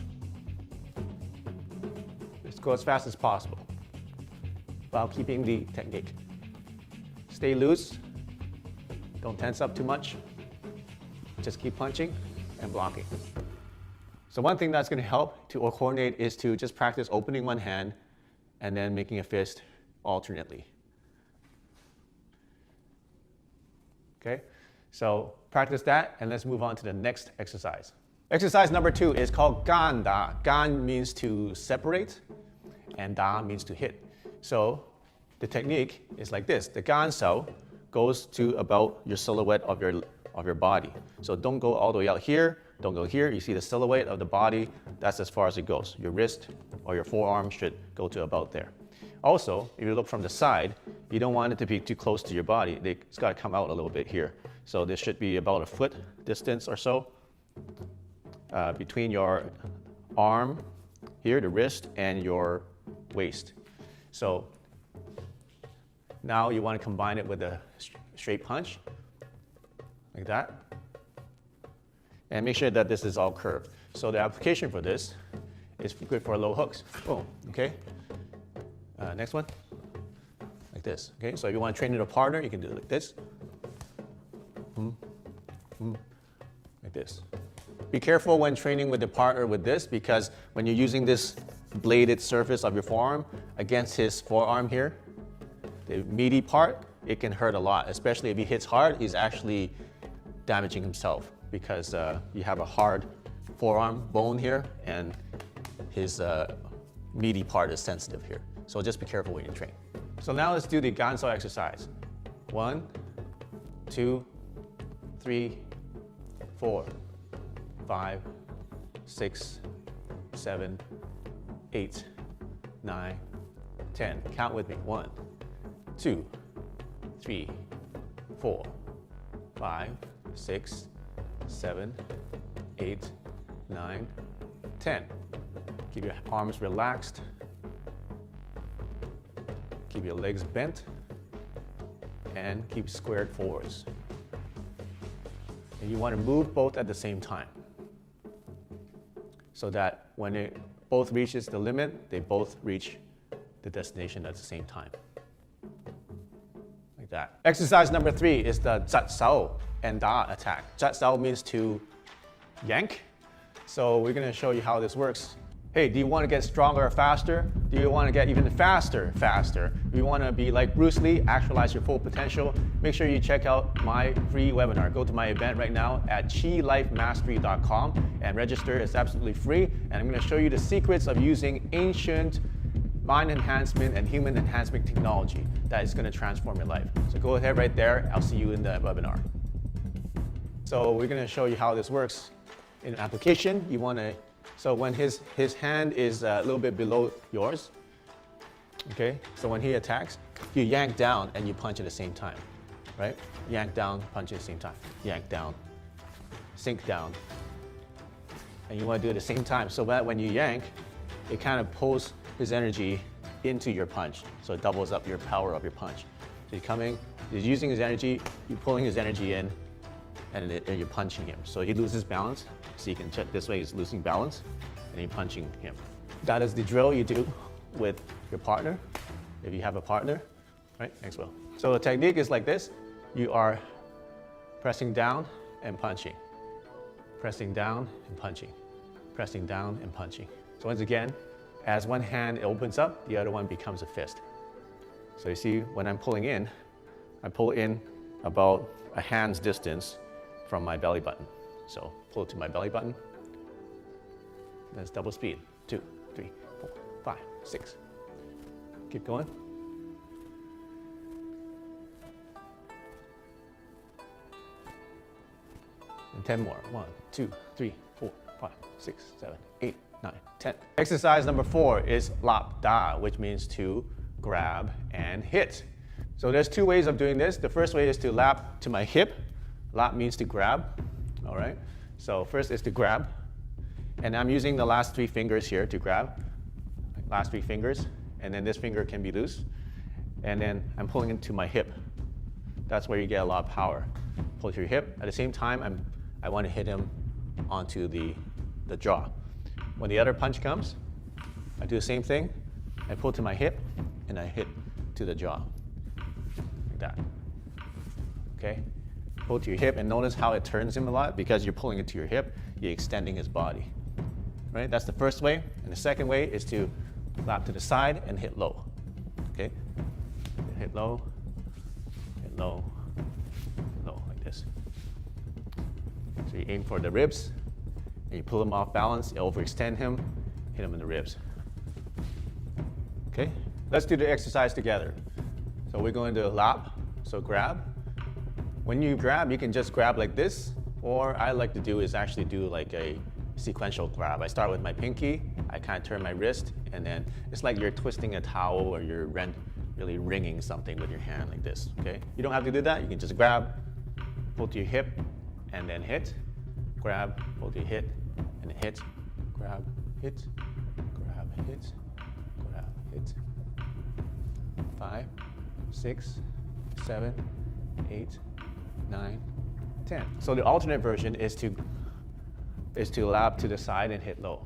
Just go as fast as possible while keeping the technique. Stay loose. Don't tense up too much. Just keep punching and blocking. So one thing that's going to help to coordinate is to just practice opening one hand and then making a fist alternately. Okay, so practice that, and let's move on to the next exercise. Exercise number 2 is called Gan Da. Gan means to separate, and Da means to hit. So the technique is like this. The Gan Sao goes to about your silhouette of your body. So don't go all the way out here, don't go here. You see the silhouette of the body, that's as far as it goes. Your wrist or your forearm should go to about there. Also, if you look from the side, you don't want it to be too close to your body. It's got to come out a little bit here. So this should be about a foot distance or so between your arm here, the wrist, and your waist. So now you want to combine it with a straight punch, like that. And make sure that this is all curved. So the application for this is good for low hooks. Boom, okay? Next one, like this, okay? So if you want to train in a partner, you can do it like this. Like this. Be careful when training with a partner with this, because when you're using this bladed surface of your forearm against his forearm here, the meaty part, it can hurt a lot, especially if he hits hard, he's actually damaging himself because you have a hard forearm bone here and his meaty part is sensitive here. So just be careful when you train. So now let's do the Gan Sao exercise. 1, 2, 3, 4, 5, 6, 7, 8, 9, 10. Count with me. 1, 2, 3, 4, 5, 6, 7, 8, 9, 10. Keep your arms relaxed. Keep your legs bent. And keep squared forwards. And you want to move both at the same time, so that when it both reaches the limit, they both reach the destination at the same time. Like that. Exercise number 3 is the Zhat Sao and Da attack. Zhat Sao means to yank. So we're going to show you how this works. Hey, do you want to get stronger or faster? Do you want to get even faster? Do you want to be like Bruce Lee, actualize your full potential? Make sure you check out my free webinar. Go to my event right now at qilifemastery.com and register. It's absolutely free. And I'm going to show you the secrets of using ancient mind enhancement and human enhancement technology that is going to transform your life. So go ahead right there. I'll see you in the webinar. So we're going to show you how this works in application. You want to So when his hand is a little bit below yours, okay? So when he attacks, you yank down and you punch at the same time, right? Yank down, punch at the same time. Yank down, sink down. And you want to do it at the same time so that when you yank, it kind of pulls his energy into your punch. So it doubles up your power of your punch. So you're coming, you're using his energy, you're pulling his energy in, and you're punching him. So he loses balance. So you can check this way, he's losing balance, and you're punching him. That is the drill you do with your partner, if you have a partner, right? Thanks, Will. So the technique is like this. You are pressing down and punching, pressing down and punching, pressing down and punching. So once again, as one hand opens up, the other one becomes a fist. So you see, when I'm pulling in, I pull in about a hand's distance from my belly button. So pull it to my belly button. That's double speed. 2, 3, 4, 5, 6. Keep going. And 10 more. 1, 2, 3, 4, 5, 6, 7, 8, 9, 10. Exercise number 4 is lap da, which means to grab and hit. So there's 2 ways of doing this. The first way is to lap to my hip. Lap means to grab. All right, so first is to grab, and I'm using the last 3 fingers here to grab, last 3 fingers, and then this finger can be loose, and then I'm pulling into my hip. That's where you get a lot of power. Pull to your hip. At the same time, I want to hit him onto the jaw. When the other punch comes, I do the same thing. I pull to my hip, and I hit to the jaw, like that. Okay. Pull to your hip, and notice how it turns him a lot. Because you're pulling it to your hip, you're extending his body, right? That's the first way. And the second way is to lap to the side and hit low, okay? Hit low, hit low, hit low, like this. So you aim for the ribs, and you pull him off balance, you overextend him, hit him in the ribs. Okay, let's do the exercise together. So we're going to lap, so grab. When you grab, you can just grab like this, or I like to do is actually do like a sequential grab. I start with my pinky, I kind of turn my wrist, and then it's like you're twisting a towel or you're really wringing something with your hand like this, okay? You don't have to do that, you can just grab, pull to your hip, and then hit, grab, pull to your hip, and then hit, grab, hit, grab, hit, grab, hit. 5, 6, 7, 8, 9, 10. So the alternate version is to lap to the side and hit low.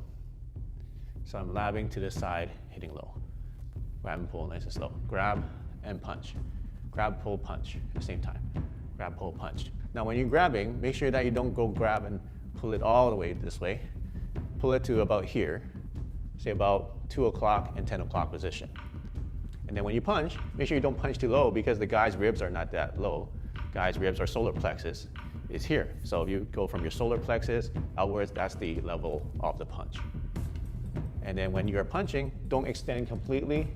So I'm lapping to the side, hitting low. Grab and pull, nice and slow. Grab and punch. Grab, pull, punch at the same time. Grab, pull, punch. Now when you're grabbing, make sure that you don't go grab and pull it all the way this way. Pull it to about here, say about 2 o'clock and 10 o'clock position. And then when you punch, make sure you don't punch too low because the guy's ribs are not that low. Guy's ribs or solar plexus is here. So if you go from your solar plexus outwards, that's the level of the punch. And then when you're punching, don't extend completely.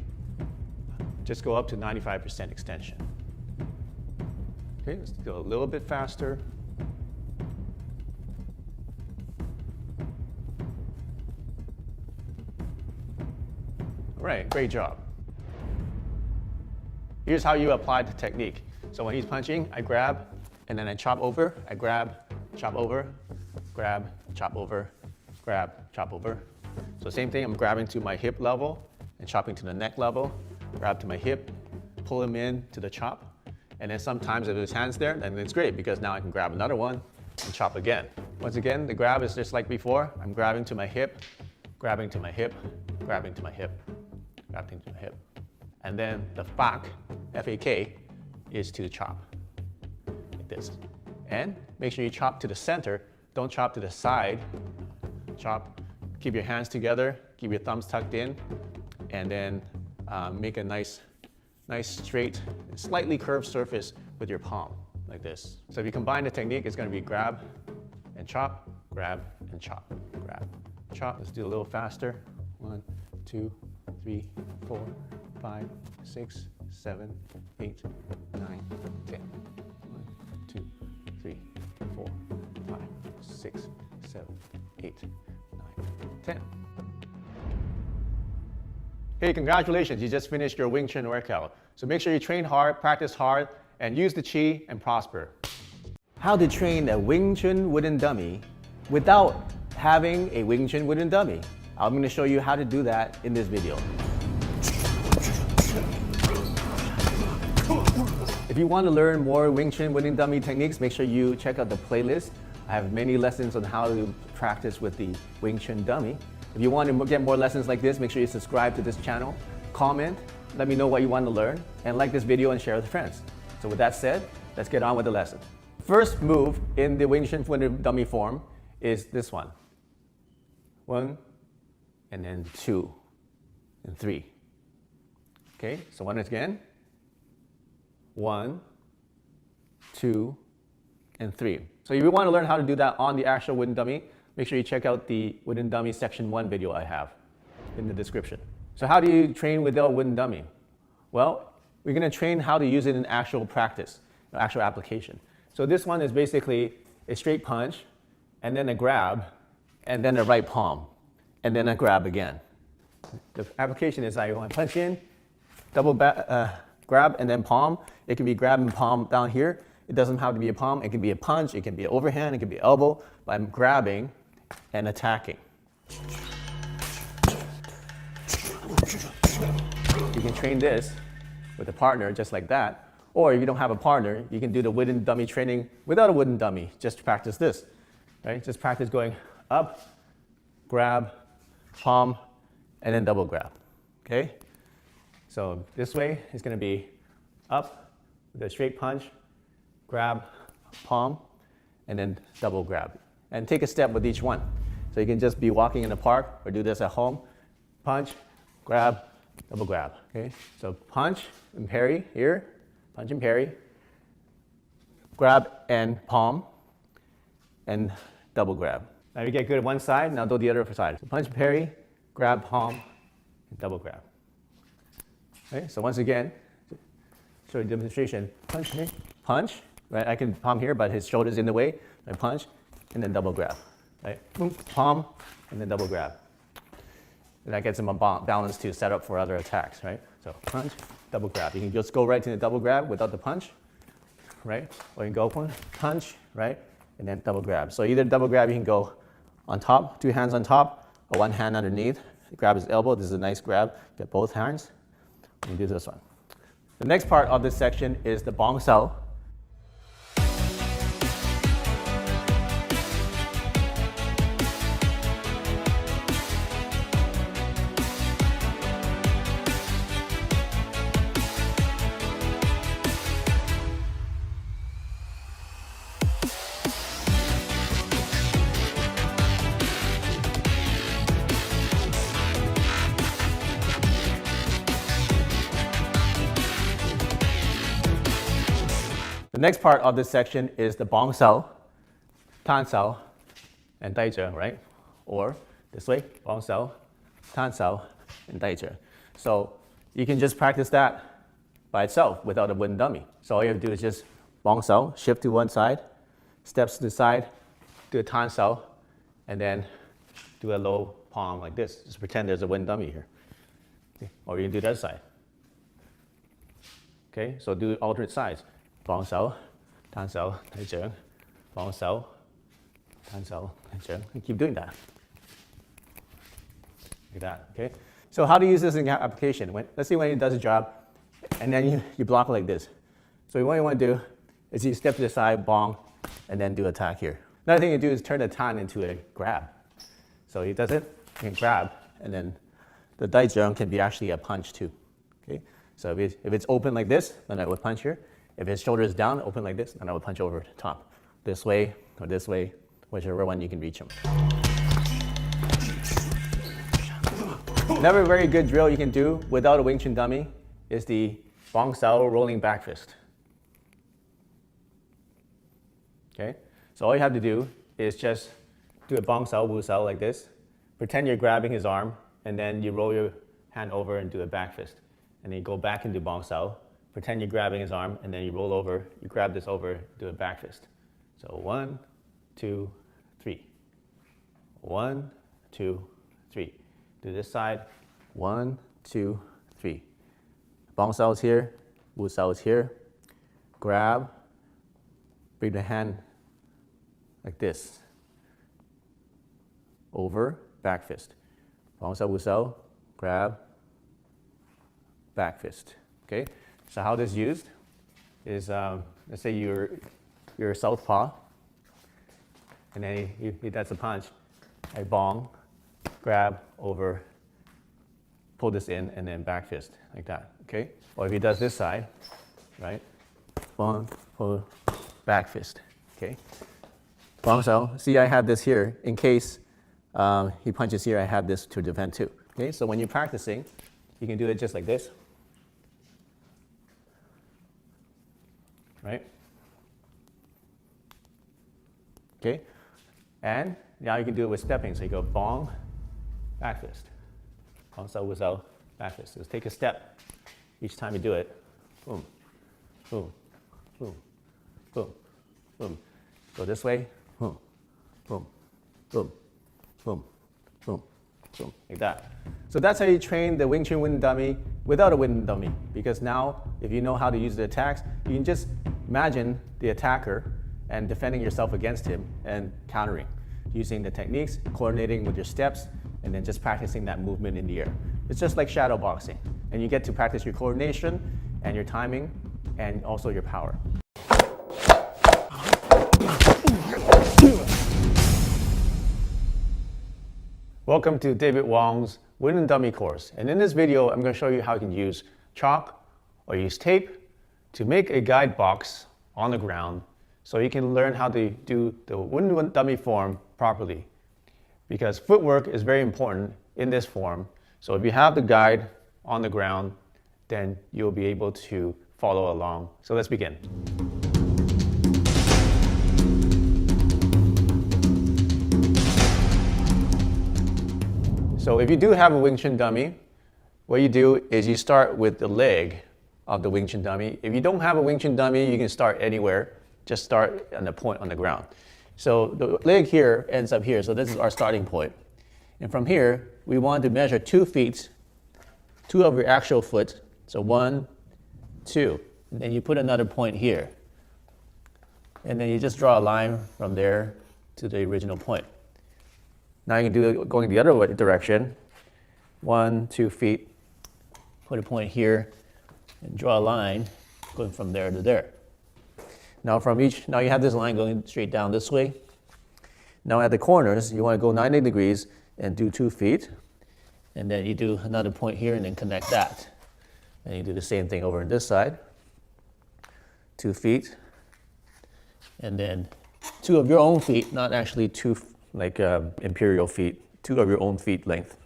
Just go up to 95% extension. Okay, let's go a little bit faster. All right, great job. Here's how you apply the technique. So when he's punching, I grab, and then I chop over, I grab, chop over, grab, chop over, grab, chop over. So same thing, I'm grabbing to my hip level and chopping to the neck level, grab to my hip, pull him in to the chop, and then sometimes if his hand's there, then it's great because now I can grab another one and chop again. Once again, the grab is just like before. I'm grabbing to my hip, grabbing to my hip, grabbing to my hip, grabbing to my hip. And then the FAK, F-A-K, is to the chop, like this. And make sure you chop to the center, don't chop to the side. Chop, keep your hands together, keep your thumbs tucked in, and then make a nice straight, slightly curved surface with your palm, like this. So if you combine the technique, it's gonna be grab and chop, grab and chop, grab, chop. Let's do a little faster. 1, 2, 3, 4, 5, 6, 7, 8, 9, 10. 1, 2, 3, 4, 5, 6, 7, 8, 9, 10. Hey, congratulations, you just finished your Wing Chun workout. So make sure you train hard, practice hard, and use the Qi and prosper. How to train a Wing Chun wooden dummy without having a Wing Chun wooden dummy. I'm going to show you how to do that in this video. If you want to learn more Wing Chun wooden dummy techniques, make sure you check out the playlist. I have many lessons on how to practice with the Wing Chun dummy. If you want to get more lessons like this, make sure you subscribe to this channel, comment, let me know what you want to learn, and like this video and share with friends. So with that said, let's get on with the lesson. First move in the Wing Chun wooden dummy form is this one. 1, and then 2, and 3. Okay, so once again. 1, 2, and 3. So if you want to learn how to do that on the actual wooden dummy, make sure you check out the wooden dummy section 1 video I have in the description. So how do you train without wooden dummy? Well, we're going to train how to use it in actual practice, actual application. So this one is basically a straight punch, and then a grab, and then a right palm, and then a grab again. The application is I want to punch in, double grab, and then palm. It can be grab and palm down here. It doesn't have to be a palm. It can be a punch. It can be an overhand. It can be elbow. But I'm grabbing and attacking. You can train this with a partner just like that. Or if you don't have a partner, you can do the wooden dummy training without a wooden dummy. Just practice this, right? Just practice going up, grab, palm, and then double grab, okay? So this way is going to be up with a straight punch, grab, palm, and then double grab. And take a step with each one. So you can just be walking in the park or do this at home. Punch, grab, double grab, okay? So punch and parry here, punch and parry, grab and palm, and double grab. Now you get good at one side, now do the other side. So punch and parry, grab, palm, and double grab. Okay, so once again, show you demonstration. Punch, punch, right? I can palm here, but his shoulder's in the way. I punch, and then double grab, right? Boom, palm, and then double grab. And that gets him a balance to set up for other attacks, right? So punch, double grab. You can just go right to the double grab without the punch, right? Or you can go one, punch, right? And then double grab. So either double grab, you can go on top, 2 hands on top, or 1 hand underneath. Grab his elbow. This is a nice grab. Get both hands. And do this one. The next part of this section is the Bong Sao. The next part of this section is the Bong Sao, Tan Sao, and Daizhe, right? Or this way, Bong Sao, Tan Sao, and Daizhe. So you can just practice that by itself without a wooden dummy. So all you have to do is just Bong Sao, shift to one side, steps to the side, do a Tan Sao, and then do a low palm like this. Just pretend there's a wind dummy here. Okay. Or you can do that side. Okay, so do alternate sides. Bong Sao, Tan Sao, Tai Zheng, Bong Sao, Tan Sao, Tai Zheng. And keep doing that. Like that, okay? So how to use this in application? Let's see when it does a job, and then you block like this. So what you want to do is you step to the side, bong, and then do attack here. Another thing you do is turn the tan into a grab. So he does it, you can grab, and then the dai zheng can be actually a punch too. Okay? So if it's open like this, then I would punch here. If his shoulder is down, open like this, then I would punch over the top. This way or this way, whichever one you can reach him. Another very good drill you can do without a Wing Chun dummy is the Bong Sao rolling back fist. Okay? So all you have to do is just do a Bong Sao, Wu Sao like this. Pretend you're grabbing his arm, and then you roll your hand over and do a back fist. And then you go back into Bong Sao. Pretend you're grabbing his arm, and then you roll over, you grab this over, do a back fist. So 1, 2, 3. 1, 2, 3. Do this side. 1, 2, 3. Bong Sao is here, Wu Sao is here. Grab, bring the hand like this. Over, back fist. Bong Sao, Wu Sao, grab, back fist. Okay? So how this is used is, let's say you're a southpaw, and then he does a punch. I bong, grab, over, pull this in, and then back fist, like that, okay? Or if he does this side, right? Bong, pull, back fist, okay? Bong Sao, see I have this here, in case he punches here, I have this to defend too, okay? So when you're practicing, you can do it just like this, right? Okay? And now you can do it with stepping. So you go bong, back fist. Bong Sao, Wu Sao, back fist. Just take a step each time you do it. Boom, boom, boom, boom, boom. Go this way. Boom, boom, boom, boom, boom, boom, like that. So that's how you train the Wing Chun wind dummy without a wind dummy. Because now, if you know how to use the attacks, you can just imagine the attacker and defending yourself against him and countering, using the techniques, coordinating with your steps, and then just practicing that movement in the air. It's just like shadow boxing, and you get to practice your coordination and your timing and also your power. Welcome to David Wong's Wind and Dummy course, and in this video I'm going to show you how you can use chalk or use tape to make a guide box on the ground so you can learn how to do the wind and dummy form properly. Because footwork is very important in this form, so if you have the guide on the ground, then you'll be able to follow along. So let's begin. So if you do have a Wing Chun dummy, what you do is you start with the leg of the Wing Chun dummy. If you don't have a Wing Chun dummy, you can start anywhere. Just start on the point on the ground. So the leg here ends up here, so this is our starting point. And from here, we want to measure 2 feet, 2 of your actual foot. So 1, 2. And then you put another point here. And then you just draw a line from there to the original point. Now you can do it going the other direction. 1, 2 feet, put a point here, and draw a line going from there to there. Now you have this line going straight down this way. Now at the corners, you want to go 90 degrees and do 2 feet. And then you do another point here and then connect that. And you do the same thing over on this side. 2 feet. And then 2 of your own feet, not actually 2 like imperial feet, 2 of your own feet length.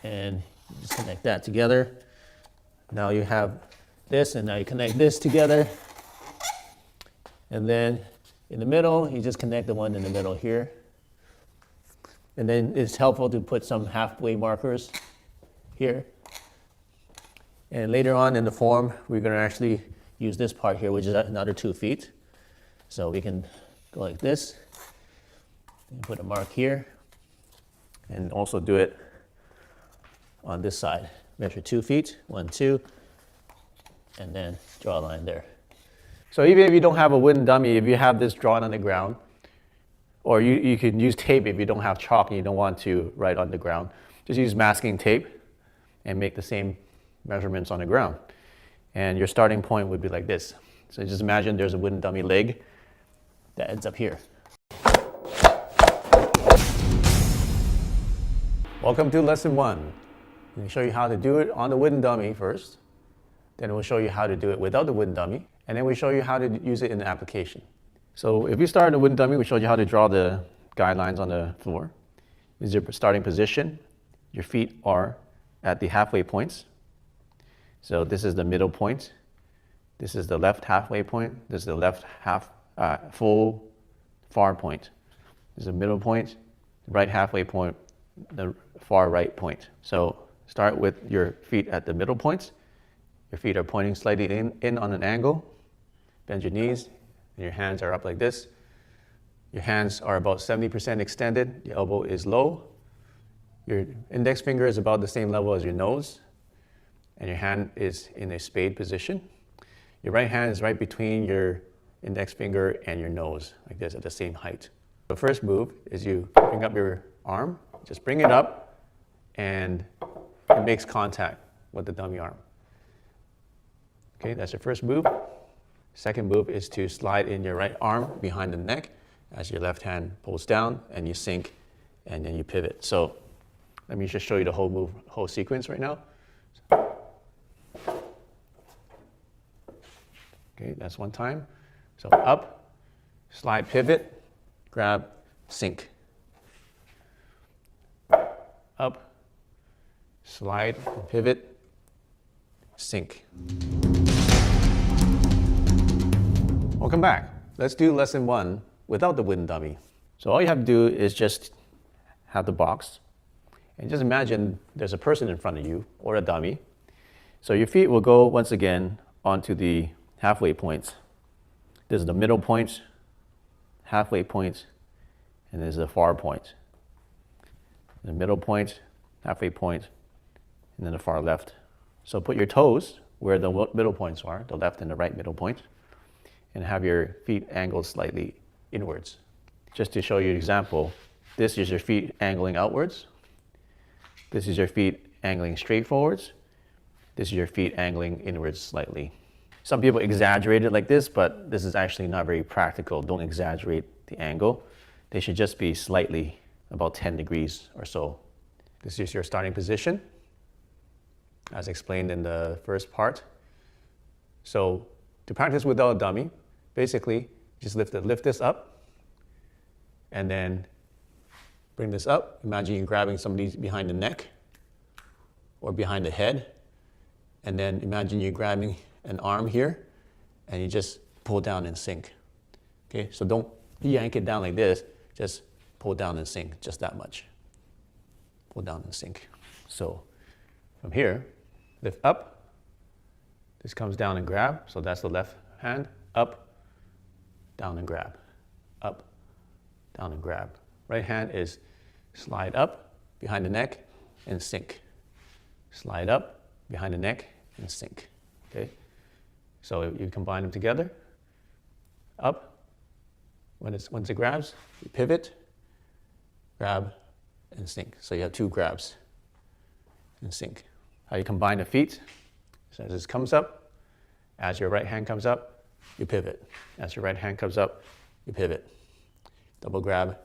And just connect that together. Now you have this, and now you connect this together. And then in the middle, you just connect the one in the middle here. And then it's helpful to put some halfway markers here. And later on in the form, we're going to actually use this part here, which is another 2 feet. So we can go like this, and put a mark here, and also do it on this side. Measure 2 feet, 1, 2, and then draw a line there. So even if you don't have a wooden dummy, if you have this drawn on the ground, or you can use tape if you don't have chalk and you don't want to write on the ground, just use masking tape and make the same measurements on the ground. And your starting point would be like this. So just imagine there's a wooden dummy leg that ends up here. Welcome to lesson 1. We'll show you how to do it on the wooden dummy first. Then we'll show you how to do it without the wooden dummy. And then we'll show you how to use it in the application. So if you start in the wooden dummy, we showed you how to draw the guidelines on the floor. This is your starting position. Your feet are at the halfway points. So this is the middle point. This is the left halfway point. This is the left full far point. This is the middle point, right halfway point, the far right point. So start with your feet at the middle points. Your feet are pointing slightly in on an angle. Bend your knees, and your hands are up like this. Your hands are about 70% extended. Your elbow is low. Your index finger is about the same level as your nose, and your hand is in a spade position. Your right hand is right between your index finger and your nose, like this, at the same height. The first move is you bring up your arm, just bring it up, and it makes contact with the dummy arm. Okay, that's your first move. Second move is to slide in your right arm behind the neck as your left hand pulls down, and you sink, and then you pivot. So let me just show you the whole sequence right now. Okay, that's one time. So up, slide, pivot, grab, sink. Up, slide, pivot, sink. Welcome back. Let's do lesson 1 without the wooden dummy. So all you have to do is just have the box, and just imagine there's a person in front of you, or a dummy. So your feet will go once again onto the halfway points. This is the middle point, halfway point, and this is the far point. The middle point, halfway point, and then the far left. So put your toes where the middle points are, the left and the right middle point, and have your feet angled slightly inwards. Just to show you an example, this is your feet angling outwards. This is your feet angling straight forwards. This is your feet angling inwards slightly. Some people exaggerate it like this, but this is actually not very practical. Don't exaggerate the angle. They should just be slightly about 10 degrees or so. This is your starting position, as explained in the first part. So to practice without a dummy, basically just lift this up, and then bring this up. Imagine you're grabbing somebody behind the neck or behind the head, and then imagine you're grabbing an arm here, and you just pull down and sink. Okay, so don't yank it down like this, just pull down and sink, just that much. Pull down and sink. So from here, lift up. This comes down and grab, so that's the left hand. Up, down and grab. Up, down and grab. Right hand is slide up behind the neck and sink. Slide up behind the neck and sink. Okay, so you combine them together. Up. Once it grabs, you pivot, grab, and sink. So you have 2 grabs and sink. How you combine the feet? So as this comes up, as your right hand comes up, you pivot. As your right hand comes up, you pivot. Double grab,